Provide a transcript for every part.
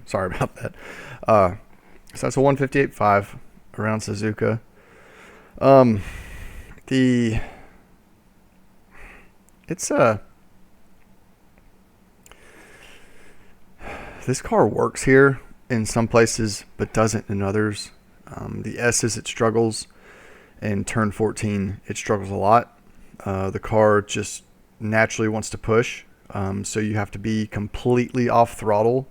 Sorry about that. So that's a 158.5 around Suzuka. Um, the it's this car works here in some places, but doesn't in others. The S's it struggles, and turn 14 it struggles a lot. The car just naturally wants to push, so you have to be completely off throttle,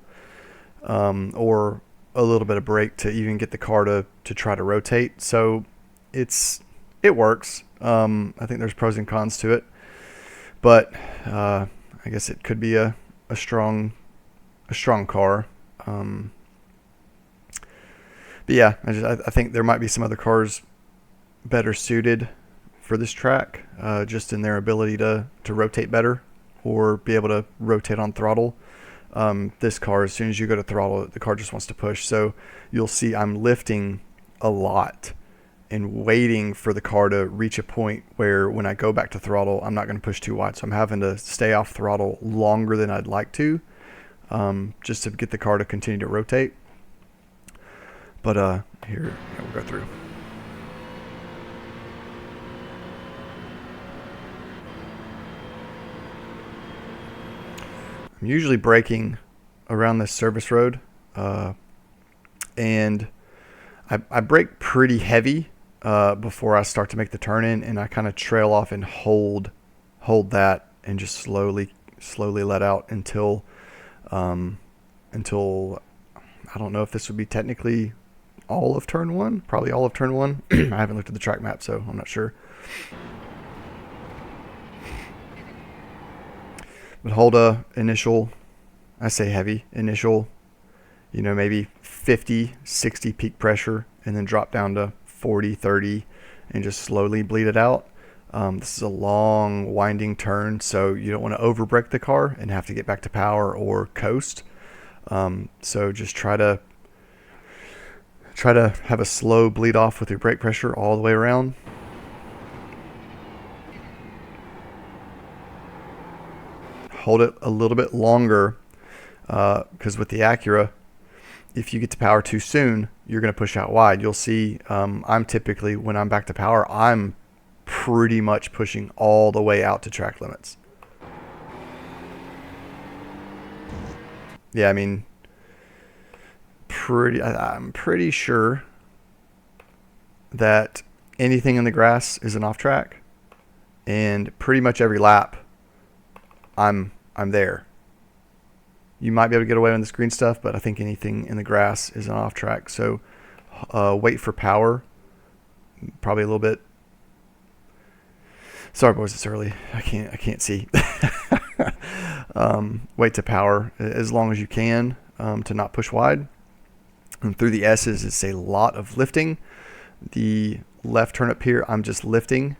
or a little bit of brake to even get the car to try to rotate. So it works. I think there's pros and cons to it, but I guess it could be a strong car. But yeah, I think there might be some other cars better suited for this track, just in their ability to rotate better or be able to rotate on throttle. This car, as soon as you go to throttle, the car just wants to push. So you'll see I'm lifting a lot and waiting for the car to reach a point where when I go back to throttle, I'm not going to push too wide. So I'm having to stay off throttle longer than I'd like to, just to get the car to continue to rotate. But here we'll go through. I'm usually braking around this service road, and I brake pretty heavy before I start to make the turn in, and I kind of trail off and hold that and just slowly let out until I don't know if this would be technically all of turn one, probably all of turn one. I haven't looked at the track map, so I'm not sure. But hold a initial, I say heavy, initial, maybe 50, 60 peak pressure, and then drop down to 40, 30, and just slowly bleed it out. This is a long, winding turn, so you don't want to over-brake the car and have to get back to power or coast. So just try to have a slow bleed off with your brake pressure all the way around. Hold it a little bit longer, because with the Acura, if you get to power too soon, you're going to push out wide. You'll see I'm typically, when I'm back to power, I'm pretty much pushing all the way out to track limits. Yeah, I mean, I'm pretty sure that anything in the grass is an off track, and pretty much every lap I'm there. You might be able to get away on this green stuff, but I think anything in the grass is an off track. So wait for power. Probably a little bit. Sorry, boys, it's early. I can't see. Wait to power as long as you can, to not push wide. And through the S's, it's a lot of lifting. The left turn up here, I'm just lifting.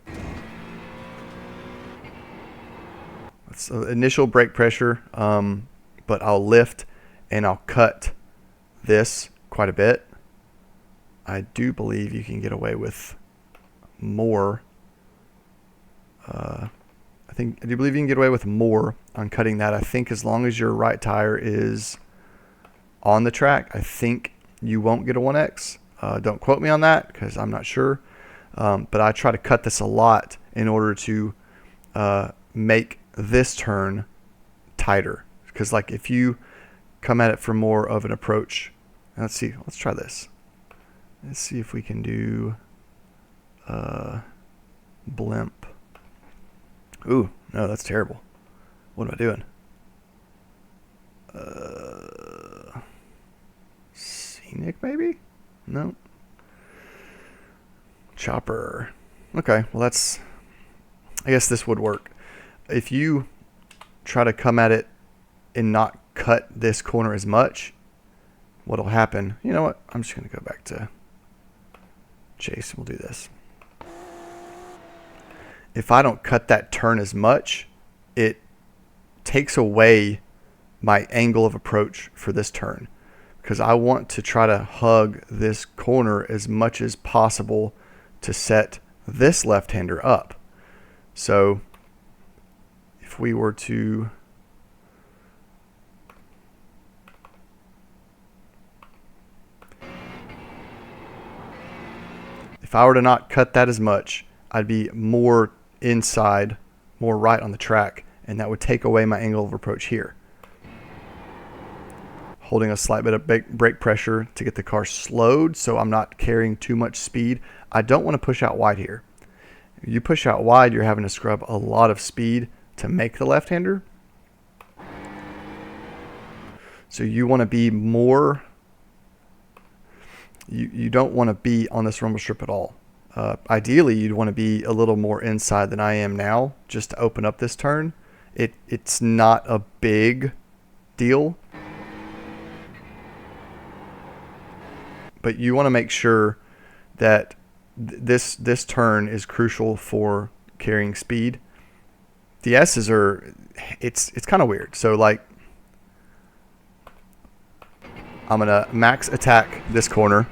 So initial brake pressure, but I'll lift and I'll cut this quite a bit. I do believe you can get away with more. I do believe you can get away with more on cutting that. I think as long as your right tire is on the track, I think you won't get a 1X. Don't quote me on that because I'm not sure. But I try to cut this a lot in order to make this turn tighter. Because like if you come at it from more of an approach, let's try this. Let's see if we can do blimp. Ooh, no, that's terrible. What am I doing? Scenic, maybe? No. Chopper. Okay, well I guess this would work. If you try to come at it and not cut this corner as much, what'll happen? You know what? I'm just going to go back to chase. We'll do this. If I don't cut that turn as much, it takes away my angle of approach for this turn, because I want to try to hug this corner as much as possible to set this left-hander up. So if we were to If I were to not cut that as much, I'd be more inside, more right on the track, and that would take away my angle of approach here. Holding a slight bit of brake pressure to get the car slowed so I'm not carrying too much speed. I don't want to push out wide here. If you push out wide, you're having to scrub a lot of speed to make the left-hander. So you want to be more, you don't want to be on this rumble strip at all. Ideally, you'd want to be a little more inside than I am now, just to open up this turn. It's not a big deal, but you want to make sure that this turn is crucial for carrying speed. The S's are, it's kind of weird. So like, I'm going to max attack this corner.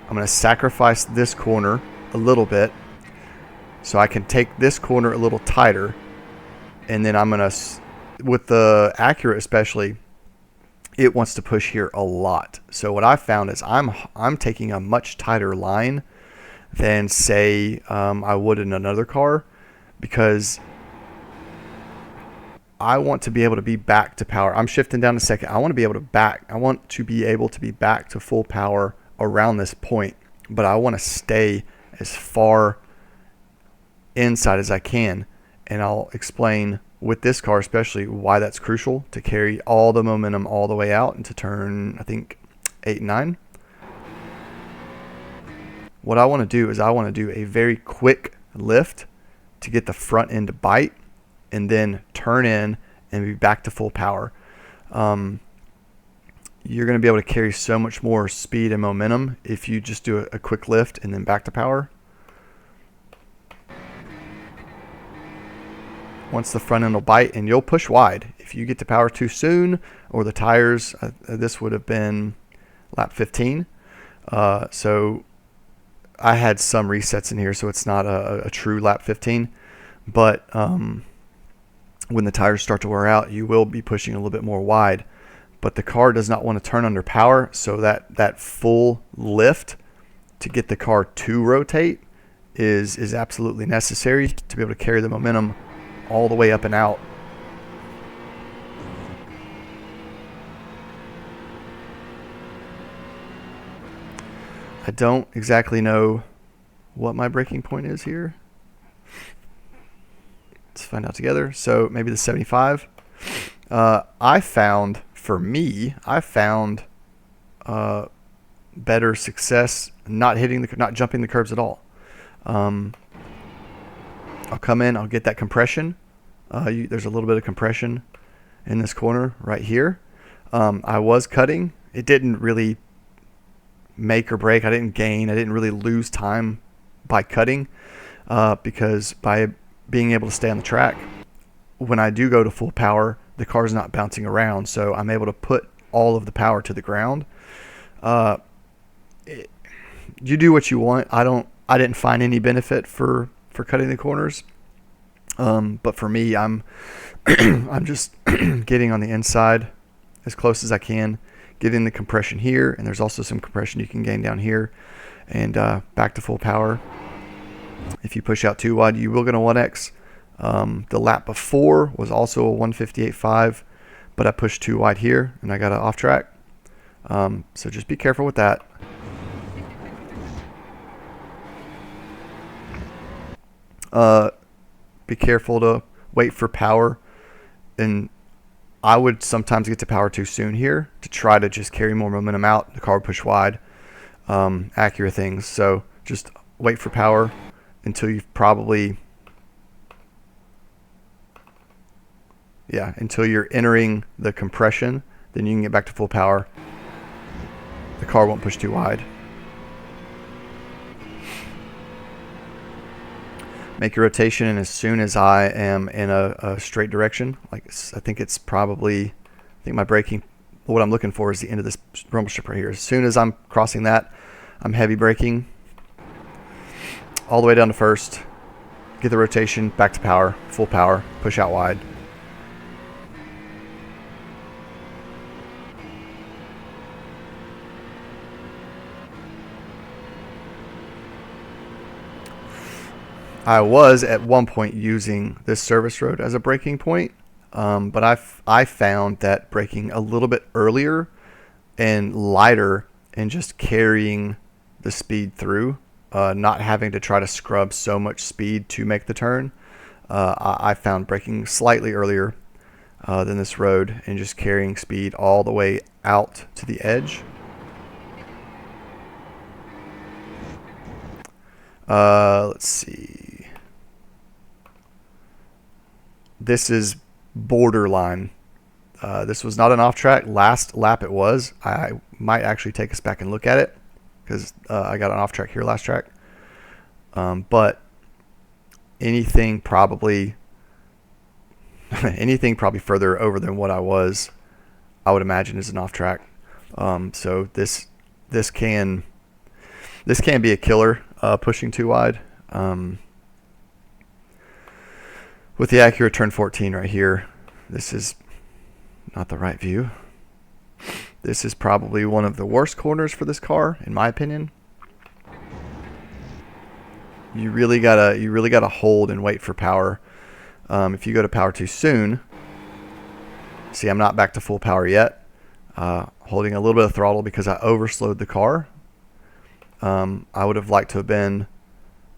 I'm going to sacrifice this corner a little bit so I can take this corner a little tighter. And then I'm going to, with the Acura especially, it wants to push here a lot. So what I found is I'm taking a much tighter line than, say, I would in another car, because I want to be able to be back to power. I'm shifting down to second. I want to be able to be back to full power around this point, but I want to stay as far inside as I can. And I'll explain with this car especially why that's crucial, to carry all the momentum all the way out into turn, I think, 8 and 9. What I want to do is I want to do a very quick lift to get the front end to bite, and then turn in and be back to full power. You're going to be able to carry so much more speed and momentum if you just do a quick lift and then back to power. Once the front end will bite, and you'll push wide. If you get to power too soon, or the tires, this would have been lap 15. So I had some resets in here, so it's not a true lap 15. But when the tires start to wear out, you will be pushing a little bit more wide. But the car does not want to turn under power, so that full lift to get the car to rotate is absolutely necessary to be able to carry the momentum all the way up and out. I don't exactly know what my breaking point is here. Let's find out together. So maybe the 75. I found better success not jumping the curbs at all. I'll come in, I'll get that compression. There's a little bit of compression in this corner right here. I was cutting. It didn't really make or break. I didn't gain. I didn't really lose time by cutting, because by being able to stay on the track, when I do go to full power, the car's not bouncing around, so I'm able to put all of the power to the ground. You do what you want. I didn't find any benefit for cutting the corners, but for me, I'm just getting on the inside as close as I can, getting the compression here, and there's also some compression you can gain down here, and back to full power. If you push out too wide, you will get a 1X. The lap before was also a 158.5, but I pushed too wide here and I got it off track. So just be careful with that. Be careful to wait for power, and I would sometimes get to power too soon here to try to just carry more momentum out. The car would push wide. Acura things. So just wait for power until you've probably, until you're entering the compression, then you can get back to full power. The car won't push too wide. Make your rotation, and as soon as I am in a straight direction, like I think my braking, what I'm looking for is the end of this rumble strip right here. As soon as I'm crossing that, I'm heavy braking all the way down to first, get the rotation, back to power, full power, push out wide. I was at one point using this service road as a braking point, but I found that braking a little bit earlier and lighter and just carrying the speed through, not having to try to scrub so much speed to make the turn. I found braking slightly earlier than this road and just carrying speed all the way out to the edge. Let's see. This is borderline. This was not an off track. Last lap it was. I might actually take us back and look at it because I got an off track here last track. But anything probably further over than what I was, I would imagine is an off track. So this can be a killer, pushing too wide. With the Acura turn 14 right here, this is not the right view. This is probably one of the worst corners for this car, in my opinion. You really gotta hold and wait for power. If you go to power too soon, see, I'm not back to full power yet. Holding a little bit of throttle because I overslowed the car. I would have liked to have been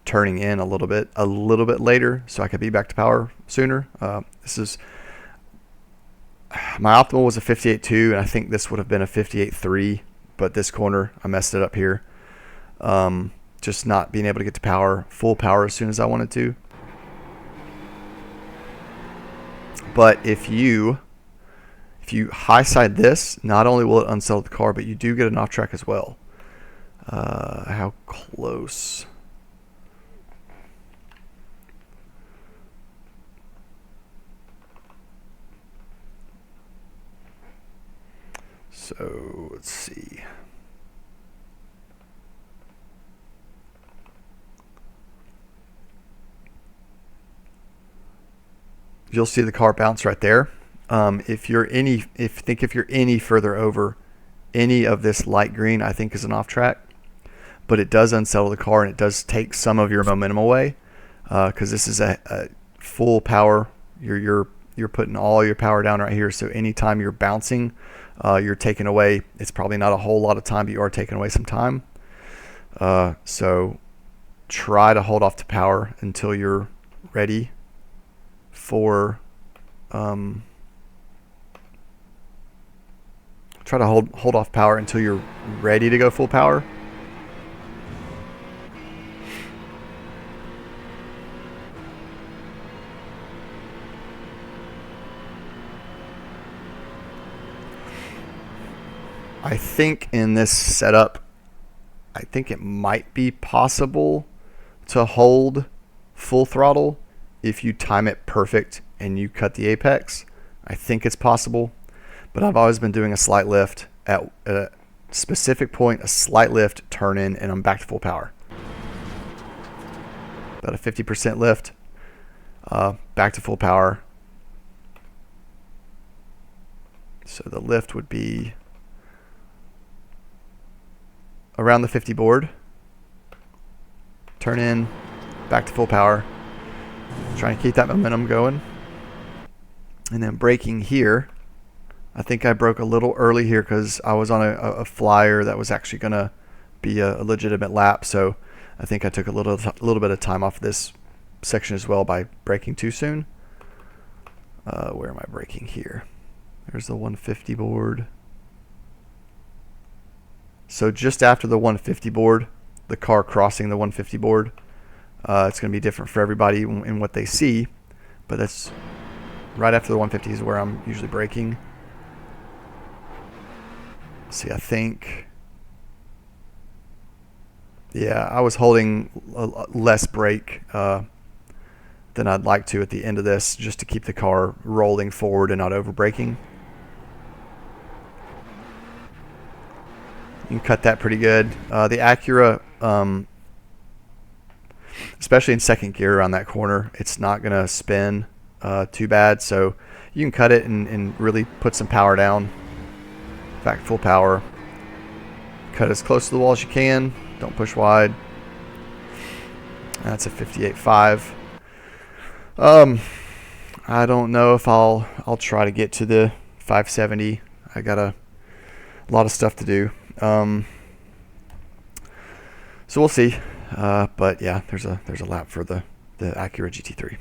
turning in a little bit later so I could be back to power sooner. This is my optimal was a 58.2, and I think this would have been a 58.3, but this corner I messed it up here. Just not being able to get to full power as soon as I wanted to. But if you high side this, not only will it unsettle the car, but you do get an off track as well. How close? So let's see. You'll see the car bounce right there. If you're any further over any of this light green, I think is an off track, but it does unsettle the car and it does take some of your momentum away, because this is a full power. You're putting all your power down right here. So anytime you're bouncing, you're taking away. It's probably not a whole lot of time, but you are taking away some time. So try to hold off to power until you're ready for. Try to hold off power until you're ready to go full power. I think in this setup, I think it might be possible to hold full throttle if you time it perfect and you cut the apex. I think it's possible, but I've always been doing a slight lift at a specific point, a slight lift, turn in, and I'm back to full power. About a 50% lift, back to full power. So the lift would be around the 50 board, turn in, back to full power, trying to keep that momentum going. And then braking here, I think I broke a little early here because I was on a flyer that was actually going to be a legitimate lap. So I think I took a little bit of time off this section as well by braking too soon. Where am I braking here? There's the 150 board. So just after the 150 board, the car crossing the 150 board, it's going to be different for everybody in what they see, but that's right after the 150 is where I'm usually braking. See, I think, yeah, I was holding less brake than I'd like to at the end of this, just to keep the car rolling forward and not over braking. You can cut that pretty good. The Acura, especially in second gear around that corner, it's not going to spin too bad. So you can cut it and really put some power down. Back full power. Cut as close to the wall as you can. Don't push wide. That's a 58.5. I don't know if I'll try to get to the 570. I got a lot of stuff to do. So we'll see. But yeah, there's a lap for the Acura GT3.